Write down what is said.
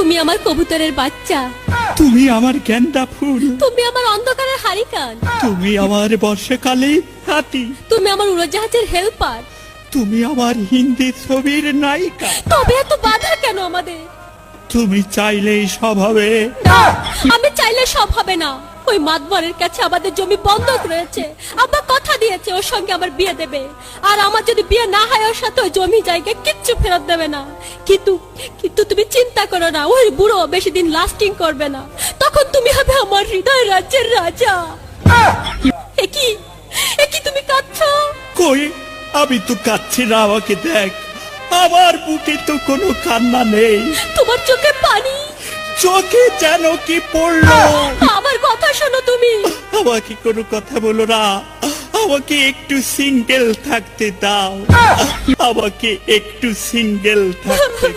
তুমি আমার কবুতরের বাচ্চা, তুমি আমার গেন্দা ফুল, তুমি আমার অন্ধকারের হারিকান, তুমি আমার বর্ষাকালে হাতি, তুমি আমার উড়োজাহাজের হেল্পার। তুমি আমার হিন্দি ছবির নায়িকা। তবে এত বাধা কেন আমাদের? তুমি চাইলেই সব হবে। না, আমি চাইলে সব হবে না। ওই মাতবরের কাছে আমাদের জমি বন্ধক রয়েছে। আব্বা কথা দিয়েছে ওর সঙ্গে আমার বিয়ে দেবে, আর আমার যদি বিয়ে না হয় ওর সাথে ওই জমি জায়গা কিচ্ছু ফেরত দেবে না। কিন্তু কিন্তু তুমি চিন্তা করো না, ওই বুড়ো বেশি দিন লাস্টিং করবে না। তখন তুমি হবে আমার হৃদয় রাজ্যের রাজা। একই একই তুমি কাঁদছো? কই, আমি তো কাচ্ছি না, আমাকে দেখ। আমার বুকে তো কোনো কান্না নেই, তোমার চোখে পানি, চোখে যেন কি পড়লো। আমার কথা শোনো তুমি। আমাকে কোনো কথা বলো না, আমাকে একটু সিঙ্গেল থাকতে দাও, আমাকে একটু সিঙ্গেল থাকতে